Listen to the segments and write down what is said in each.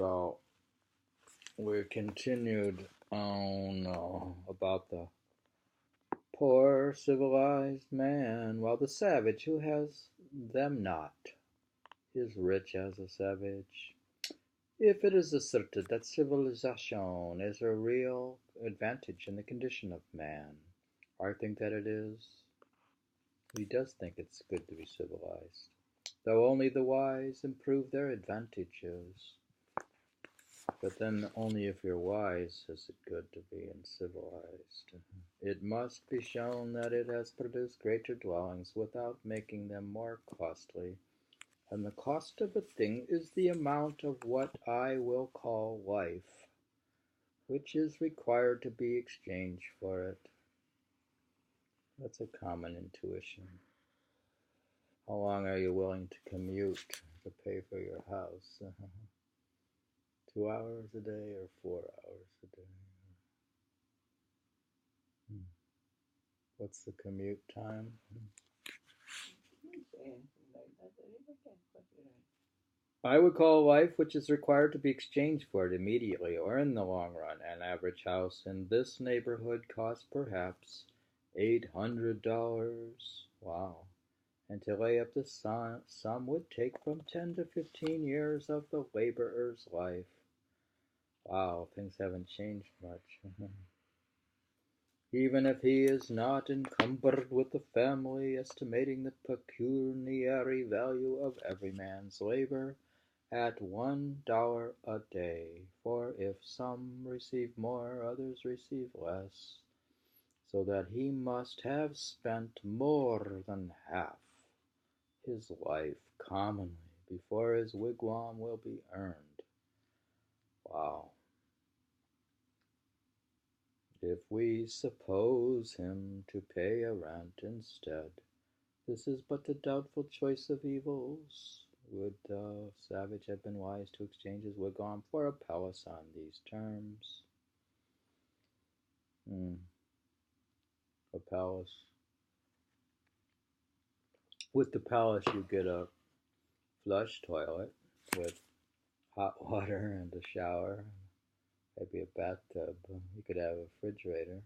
So we continued on about the poor civilized man, while the savage who has them not is rich as a savage. If it is asserted that civilization is a real advantage in the condition of man, I think that it is. He does think it's good to be civilized, though only the wise improve their advantages. But then only if you're wise is it good to be uncivilized. It must be shown that it has produced greater dwellings without making them more costly. And the cost of a thing is the amount of what I will call life, which is required to be exchanged for it. That's a common intuition. How long are you willing to commute to pay for your house? 2 hours a day or 4 hours a day? What's the commute time? I would call life which is required to be exchanged for it immediately or in the long run. An average house in this neighborhood costs perhaps $800. Wow. And to lay up the sum would take from 10 to 15 years of the laborer's life. Wow, things haven't changed much. Even if he is not encumbered with the family, estimating the pecuniary value of every man's labor at $1 a day, for if some receive more, others receive less, so that he must have spent more than half his life commonly before his wigwam will be earned. Wow. If we suppose him to pay a rent instead, this is but a doubtful choice of evils. Would the savage have been wise to exchange his wigwam for a palace on these terms? A palace. With the palace you get a flush toilet with hot water and a shower, maybe a bathtub. You could have a refrigerator.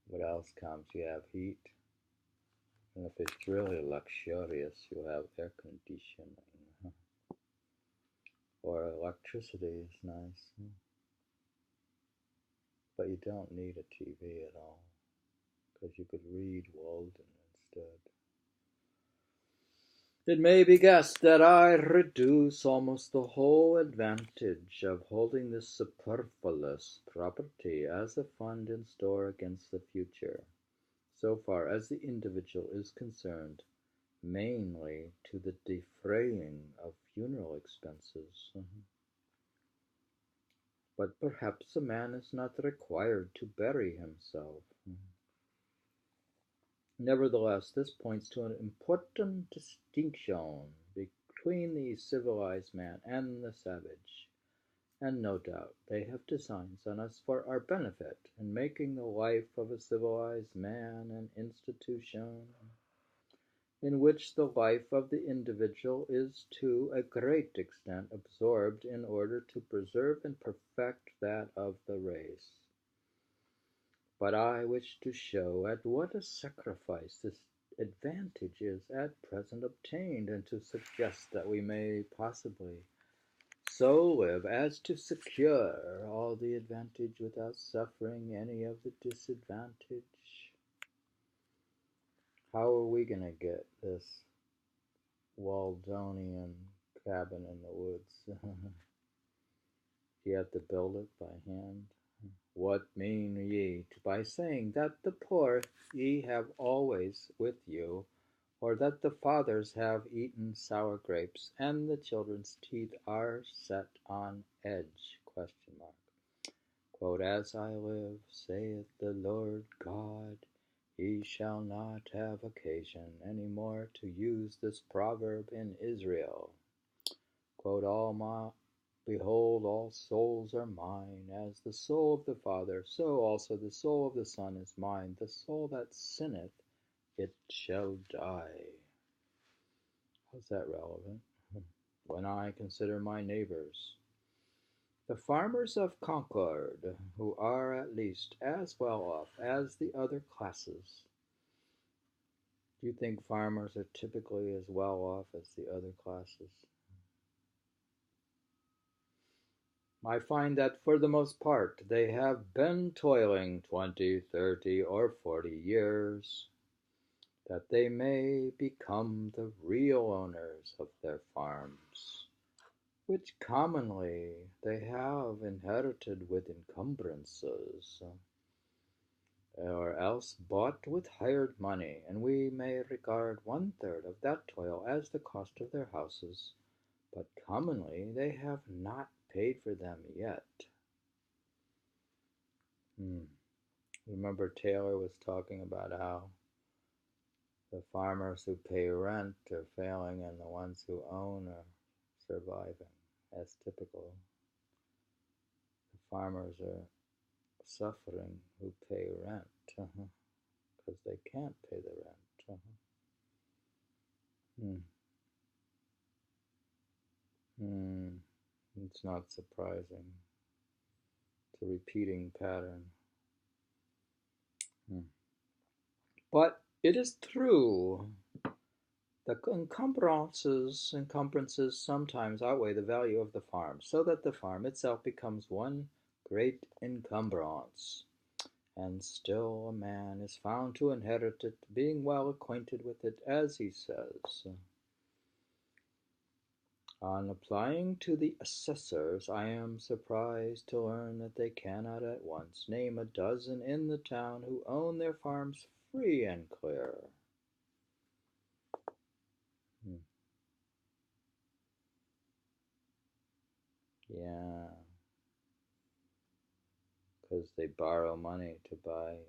What else comes? You have heat. And if it's really luxurious, you'll have air conditioning. Or electricity is nice. But you don't need a TV at all, because you could read Walden instead. It may be guessed that I reduce almost the whole advantage of holding this superfluous property as a fund in store against the future, so far as the individual is concerned, mainly to the defraying of funeral expenses. But perhaps a man is not required to bury himself. Nevertheless, this points to an important distinction between the civilized man and the savage, and no doubt they have designs on us for our benefit in making the life of a civilized man an institution in which the life of the individual is to a great extent absorbed in order to preserve and perfect that of the race. But I wish to show at what a sacrifice this advantage is at present obtained, and to suggest that we may possibly so live as to secure all the advantage without suffering any of the disadvantage. How are we going to get this Waldonian cabin in the woods? You have to build it by hand. What mean ye by saying that the poor ye have always with you, or that the fathers have eaten sour grapes, and the children's teeth are set on edge? Quote, as I live, saith the Lord God, ye shall not have occasion any more to use this proverb in Israel. Quote, behold, all souls are mine, as the soul of the Father, so also the soul of the Son is mine. The soul that sinneth, it shall die. How's that relevant? When I consider my neighbors, the farmers of Concord, who are at least as well off as the other classes. Do you think farmers are typically as well off as the other classes? I find that for the most part they have been toiling 20, 30, or 40 years, that they may become the real owners of their farms, which commonly they have inherited with encumbrances, or else bought with hired money, and we may regard 1/3 of that toil as the cost of their houses, but commonly they have not paid for them yet. Remember Taylor was talking about how the farmers who pay rent are failing and the ones who own are surviving. As typical. The farmers are suffering who pay rent because they can't pay the rent. Hmm. It's not surprising. It's a repeating pattern. But it is true. The encumbrances sometimes outweigh the value of the farm, so that the farm itself becomes one great encumbrance. And still a man is found to inherit it, being well acquainted with it, as he says. On applying to the assessors, I am surprised to learn that they cannot at once name a dozen in the town who own their farms free and clear. Yeah, because they borrow money to buy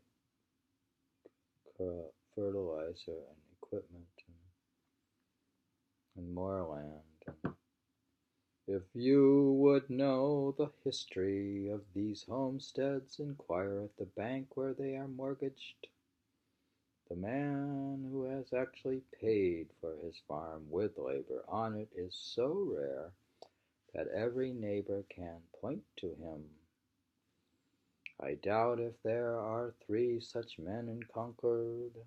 fertilizer and equipment and more land. If you would know the history of these homesteads, inquire at the bank where they are mortgaged. The man who has actually paid for his farm with labor on it is so rare that every neighbor can point to him. I doubt if there are 3 such men in Concord.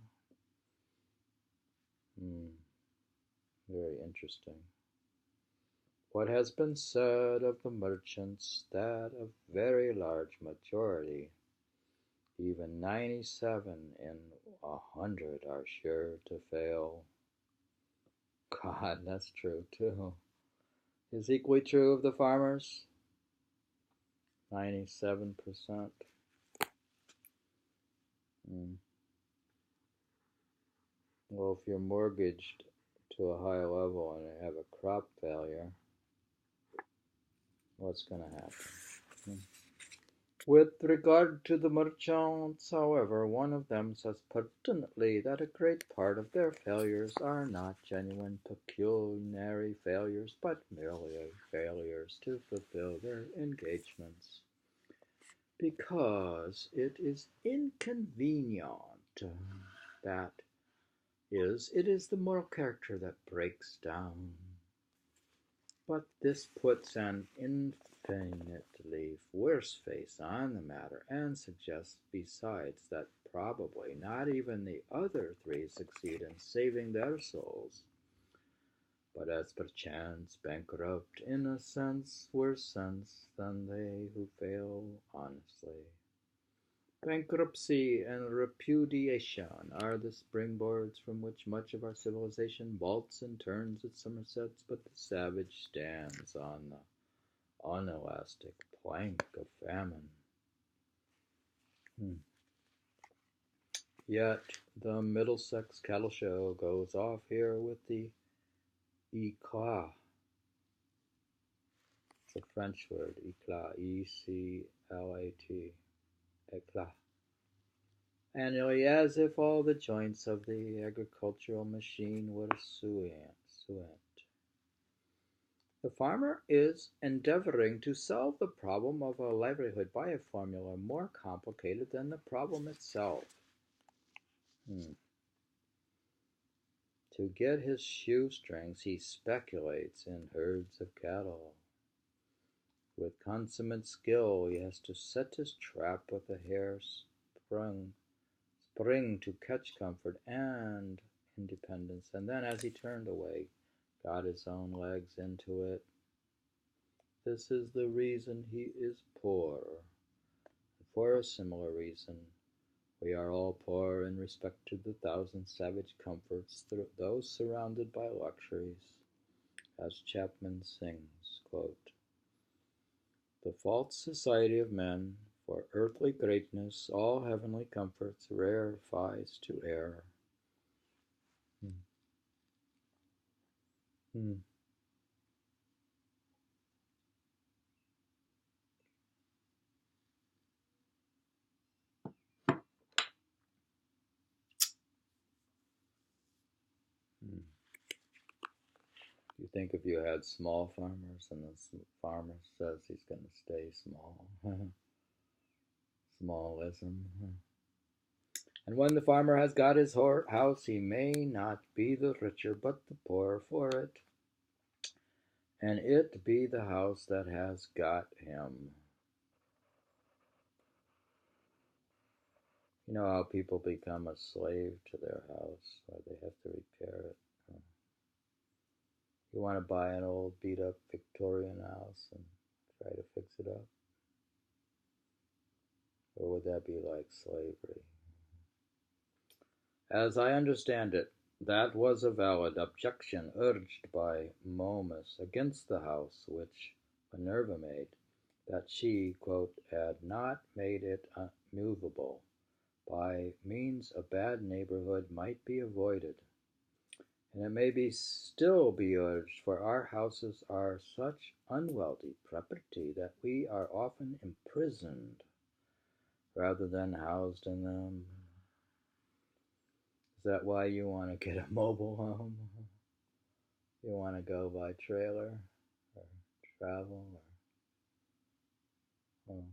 Very interesting. What has been said of the merchants, that a very large majority, even 97 in 100, are sure to fail. God, that's true too. Is equally true of the farmers? 97%. Well, if you're mortgaged to a high level and you have a crop failure, what's going to happen? With regard to the merchants, however, one of them says pertinently that a great part of their failures are not genuine pecuniary failures, but merely failures to fulfill their engagements, because it is inconvenient. That is, it is the moral character that breaks down. But this puts an infinitely worse face on the matter, and suggests besides that probably not even the other 3 succeed in saving their souls, but as perchance bankrupt in a worse sense than they who fail honestly. Bankruptcy and repudiation are the springboards from which much of our civilization vaults and turns its somersets, but the savage stands on the unelastic plank of famine. Yet the Middlesex cattle show goes off here with the éclat. It's a French word, éclat, E-C-L-A-T, éclat. Annually, as if all the joints of the agricultural machine were suent. The farmer is endeavoring to solve the problem of a livelihood by a formula more complicated than the problem itself. To get his shoestrings, he speculates in herds of cattle. With consummate skill, he has to set his trap with a hair spring to catch comfort and independence, and then, as he turned away, got his own legs into it. This is the reason he is poor. For a similar reason, we are all poor in respect to the thousand savage comforts, those surrounded by luxuries. As Chapman sings, quote, "The false society of men, for earthly greatness, all heavenly comforts rarefies to air." Hmm. Hmm. Hmm. You think if you had small farmers and the farmer says he's going to stay small, smallism. And when the farmer has got his house, he may not be the richer but the poorer for it, and it be the house that has got him. You know how people become a slave to their house, or they have to repair it. You want to buy an old beat up Victorian house and try to fix it up? Or would that be like slavery? As I understand it, that was a valid objection urged by Momus against the house which Minerva made, that she, quote, had not made it movable. By means a bad neighborhood might be avoided. And it may be still be urged, for our houses are such unwealthy property that we are often imprisoned rather than housed in them. Is that why you want to get a mobile home? You want to go by trailer or travel, or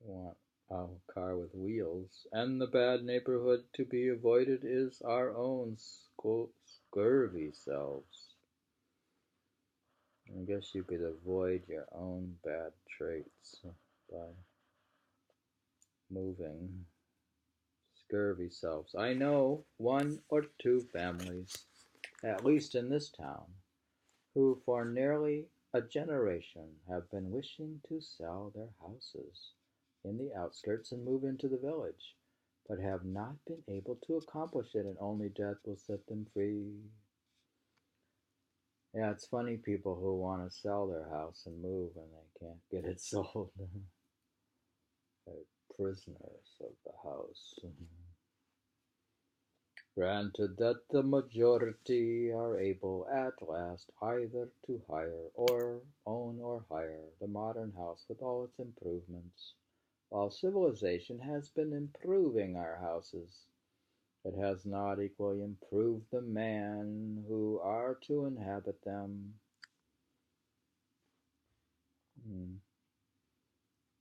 you want a car with wheels? And the bad neighborhood to be avoided is our own scurvy selves. I guess you could avoid your own bad traits by moving. Scurvy selves. I know one or two families, at least in this town, who for nearly a generation have been wishing to sell their houses in the outskirts and move into the village, but have not been able to accomplish it, and only death will set them free. Yeah, it's funny, people who want to sell their house and move and they can't get it sold. They're prisoners of the house. Granted that the majority are able at last either to hire or own or hire the modern house with all its improvements, while civilization has been improving our houses, it has not equally improved the man who are to inhabit them.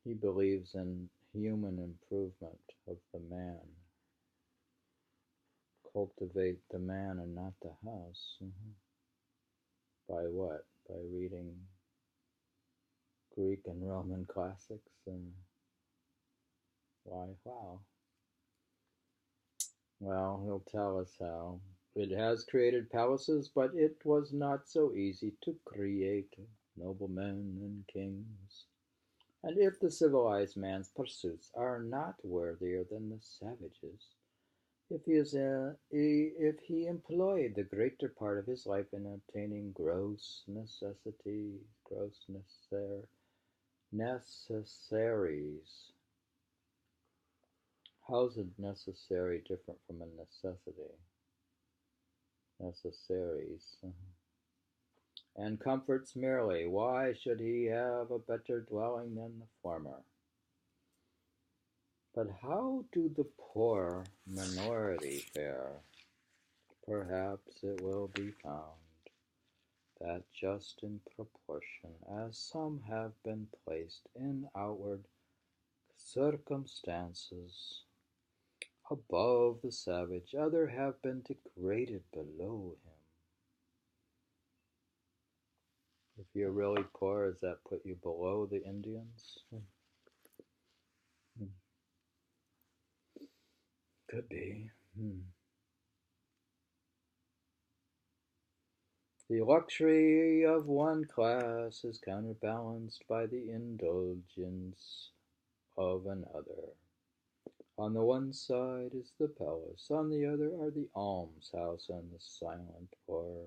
He believes in human improvement of the man. Cultivate the man and not the house. By what? By reading Greek and Roman classics? And why? Wow. Well, he'll tell us how. It has created palaces, but it was not so easy to create noblemen and kings. And if the civilized man's pursuits are not worthier than the savages, if he employed the greater part of his life in obtaining gross necessities, necessaries. How's a necessary different from a necessity? Necessaries. And comforts merely. Why should he have a better dwelling than the former? But how do the poor minority fare? Perhaps it will be found that just in proportion as some have been placed in outward circumstances, above the savage, other have been degraded below him. If you're really poor, does that put you below the Indians? Could be. The luxury of one class is counterbalanced by the indulgence of another. On the one side is the palace, on the other are the almshouse and the silent poor.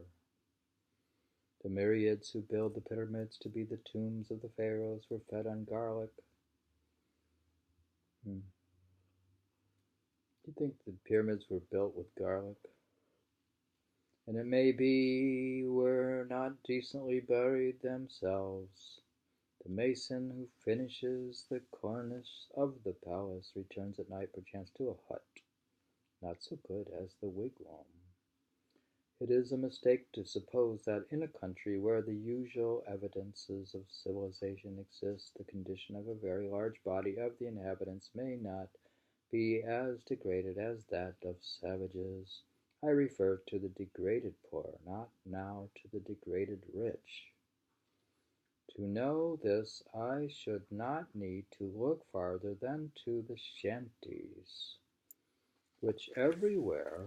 The myriads who build the pyramids to be the tombs of the pharaohs were fed on garlic. Do you think the pyramids were built with garlic? And it may be were not decently buried themselves. The mason who finishes the cornice of the palace returns at night perchance to a hut, not so good as the wigwam. It is a mistake to suppose that in a country where the usual evidences of civilization exist, the condition of a very large body of the inhabitants may not be as degraded as that of savages. I refer to the degraded poor, not now to the degraded rich. To know this, I should not need to look farther than to the shanties, which everywhere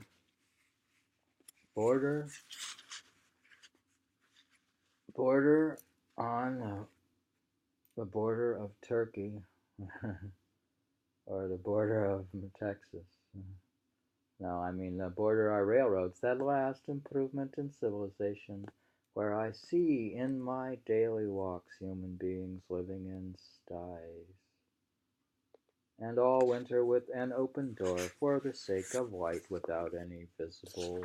border on the border of Turkey or the border of Texas. No, I mean the border are railroads, that last improvement in civilization, where I see in my daily walks human beings living in sties, and all winter with an open door for the sake of light without any visible,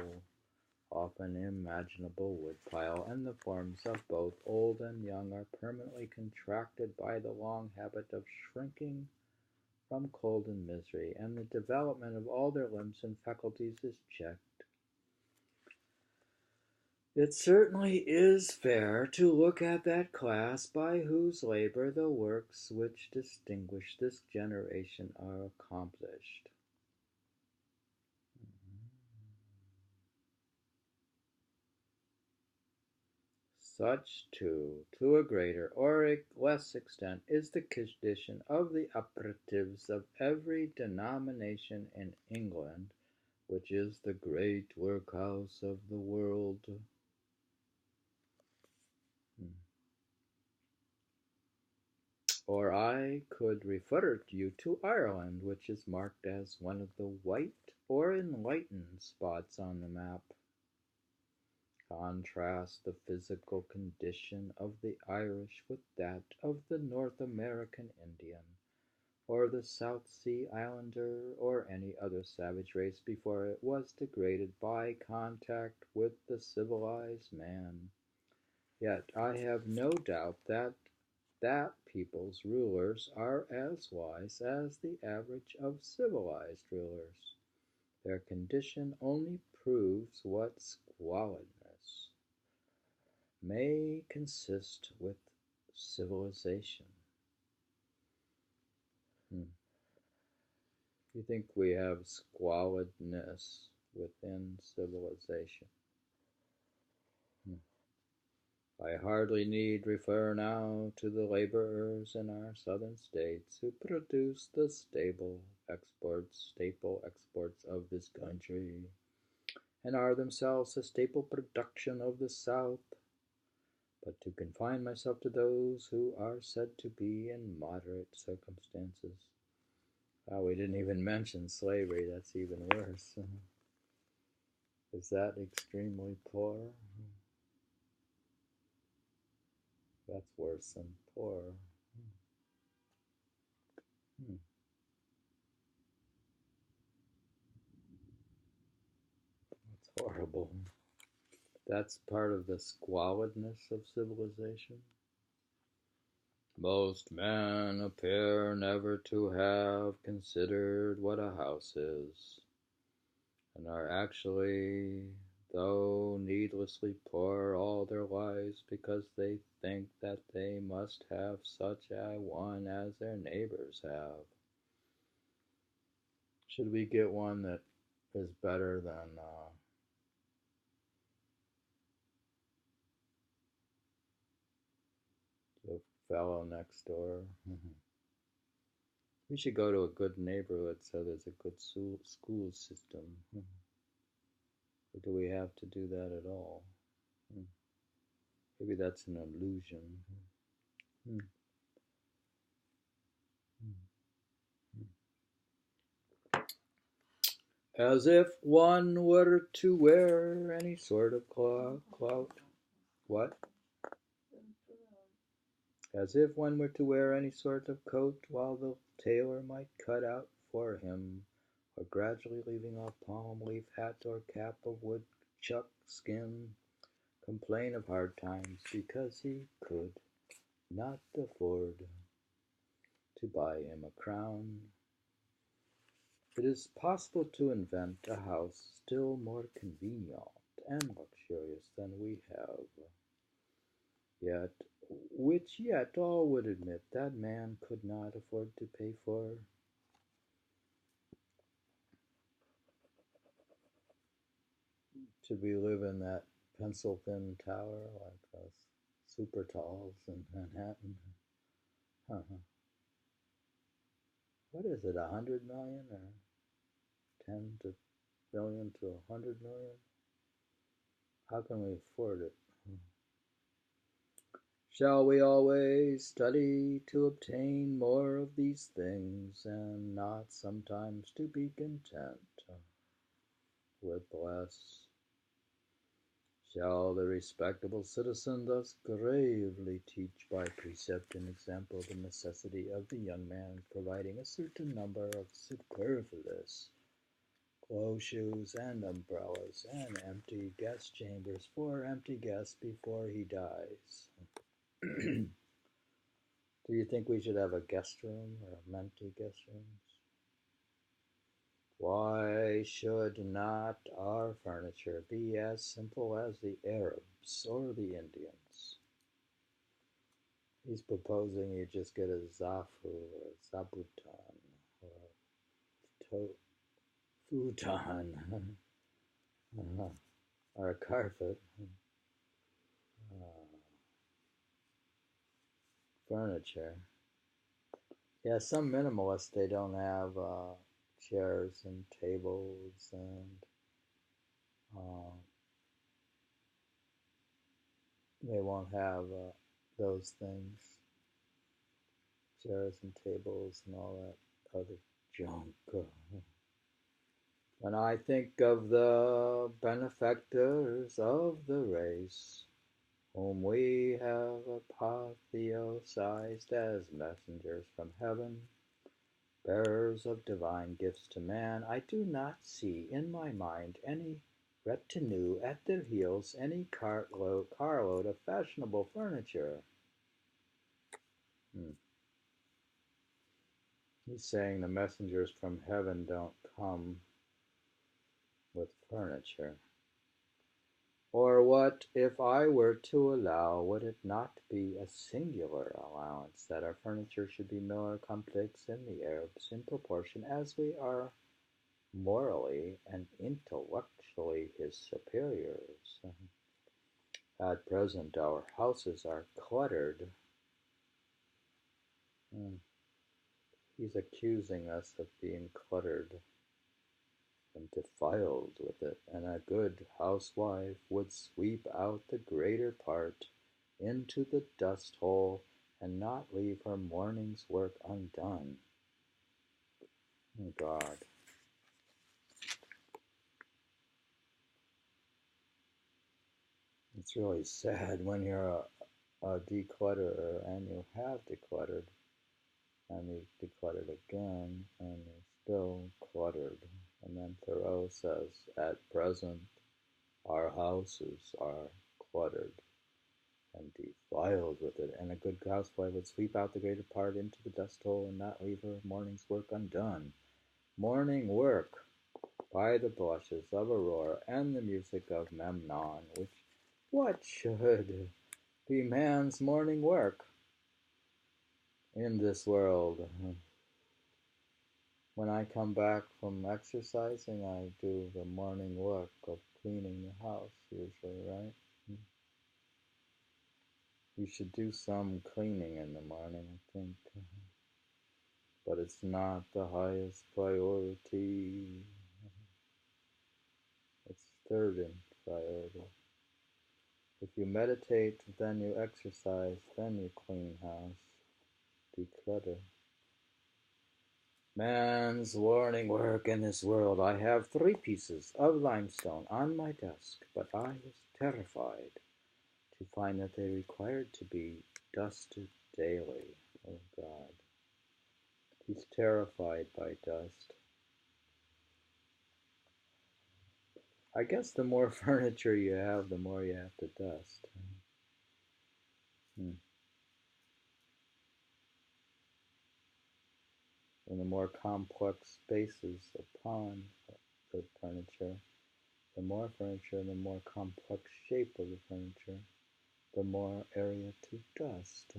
often imaginable woodpile, and the forms of both old and young are permanently contracted by the long habit of shrinking from cold and misery, and the development of all their limbs and faculties is checked. It certainly is fair to look at that class by whose labor the works which distinguish this generation are accomplished. Such, too, to a greater or a less extent, is the condition of the operatives of every denomination in England, which is the great workhouse of the world. Or I could refer you to Ireland, which is marked as one of the white or enlightened spots on the map. Contrast the physical condition of the Irish with that of the North American Indian, or the South Sea Islander, or any other savage race before it was degraded by contact with the civilized man. Yet I have no doubt that people's rulers are as wise as the average of civilized rulers. Their condition only proves what squalidness may consist with civilization. You think we have squalidness within civilization? I hardly need refer now to the laborers in our southern states who produce the staple exports of this country, and are themselves the staple production of the South, but to confine myself to those who are said to be in moderate circumstances. We didn't even mention slavery. That's even worse. Is that extremely poor? That's worse than poor. That's horrible. That's part of the squalidness of civilization. Most men appear never to have considered what a house is, and are actually, though needlessly poor all their lives, because they think that they must have such a one as their neighbors have. Should we get one that is better than the fellow next door? We should go to a good neighborhood so there's a good school system. Or do we have to do that at all? Maybe that's an illusion. As if one were to wear any sort of clout. What? As if one were to wear any sort of coat, while the tailor might cut out for him, or gradually leaving off palm leaf hat or cap of woodchuck skin, complain of hard times because he could not afford to buy him a crown. It is possible to invent a house still more convenient and luxurious than we have, yet all would admit that man could not afford to pay for. Should we live in that pencil-thin tower like those super talls in Manhattan? What is it, 100 million or 10 to million to 100 million? How can we afford it? Shall we always study to obtain more of these things, and not sometimes to be content with less? Shall the respectable citizen thus gravely teach by precept and example the necessity of the young man providing a certain number of superfluous clothes, shoes, and umbrellas, and empty guest chambers for empty guests before he dies? Do you think we should have a guest room or empty guest rooms? Why should not our furniture be as simple as the Arabs or the Indians? He's proposing you just get a zafu or a zabuton or a futon or a carpet. Furniture. Yeah, some minimalists, they don't have chairs and tables and they won't have those things, chairs and tables and all that other junk. When I think of the benefactors of the race, whom we have apotheosized as messengers from heaven, bearers of divine gifts to man, I do not see in my mind any retinue at their heels, any carload of fashionable furniture. He's saying the messengers from heaven don't come with furniture. Or what if I were to allow, would it not be a singular allowance that our furniture should be more complex than the Arabs in proportion as we are morally and intellectually his superiors? At present our houses are cluttered. He's accusing us of being cluttered and defiled with it, and a good housewife would sweep out the greater part into the dust hole and not leave her morning's work undone. Oh God. It's really sad when you're a declutterer and you have decluttered and you've decluttered again and you're still cluttered. And then Thoreau says, at present our houses are cluttered and defiled with it, and a good housewife would sweep out the greater part into the dust hole and not leave her morning's work undone. Morning work, by the blushes of Aurora and the music of Memnon, what should be man's morning work in this world? When I come back from exercising, I do the morning work of cleaning the house, usually, right? You should do some cleaning in the morning, I think. But it's not the highest priority. It's third in priority. If you meditate, then you exercise, then you clean house, declutter. Man's warning work in this world. I have 3 pieces of limestone on my desk, but I was terrified to find that they required to be dusted daily. Oh God. He's terrified by dust. I guess the more furniture you have, the more you have to dust. And the more complex spaces upon the furniture, the more furniture, the more complex shape of the furniture, the more area to dust.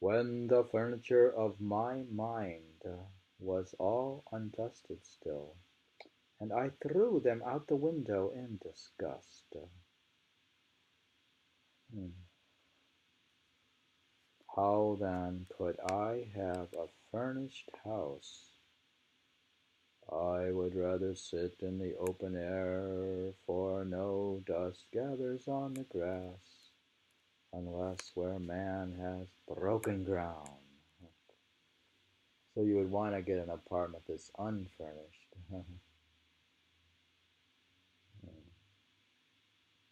When the furniture of my mind was all undusted still, and I threw them out the window in disgust. How then could I have a furnished house? I would rather sit in the open air, for no dust gathers on the grass, unless where man has broken ground. So you would want to get an apartment that's unfurnished.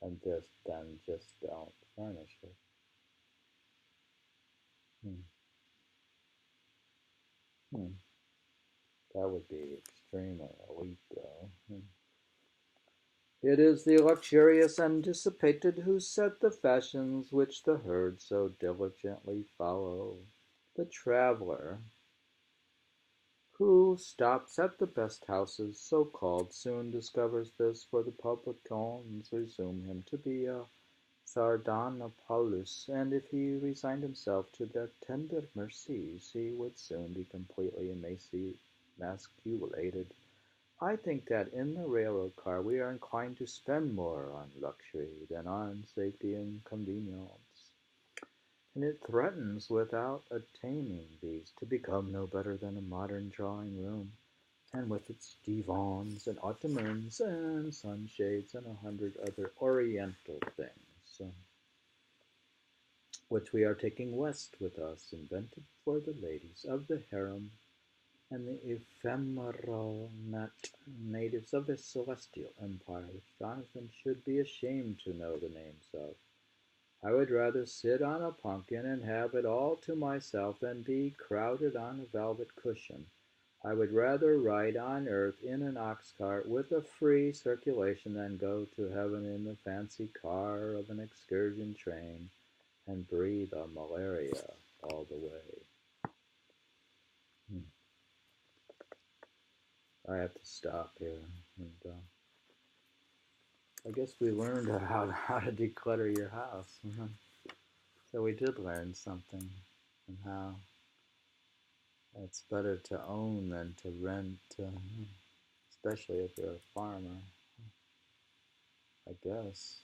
And then just don't furnish it. That would be extremely elite, though. It is the luxurious and dissipated who set the fashions which the herd so diligently follow. The traveler who stops at the best houses, so called, soon discovers this, for the publicans resume him to be a Sardanapalus, and if he resigned himself to their tender mercies, he would soon be completely emasculated. I think that in the railroad car we are inclined to spend more on luxury than on safety and convenience, and it threatens, without attaining these, to become no better than a modern drawing room, and with its divans and ottomans and sunshades and 100 other oriental things, which we are taking west with us, invented for the ladies of the harem and the ephemeral natives of the celestial empire, which Jonathan should be ashamed to know the names of. I would rather sit on a pumpkin and have it all to myself than be crowded on a velvet cushion. I would rather ride on earth in an ox cart with a free circulation than go to heaven in the fancy car of an excursion train and breathe a malaria all the way. I have to stop here. And I guess we learned how to declutter your house. So we did learn something, and how it's better to own than to rent, especially if you're a farmer, I guess.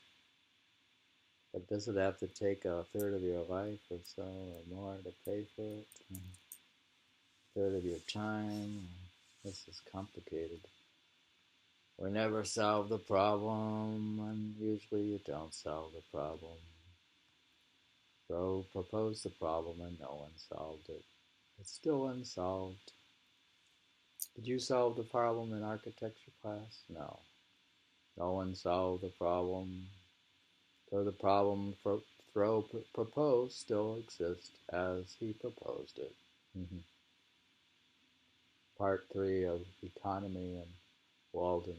But does it have to take a third of your life or so or more to pay for it? A third of your time? This is complicated. We never solve the problem, and usually you don't solve the problem. Thoreau proposed the problem and no one solved it. It's still unsolved. Did you solve the problem in architecture class? No. No one solved the problem. So the problem Thoreau proposed still exists as he proposed it. Part 3 of Economy and Walden.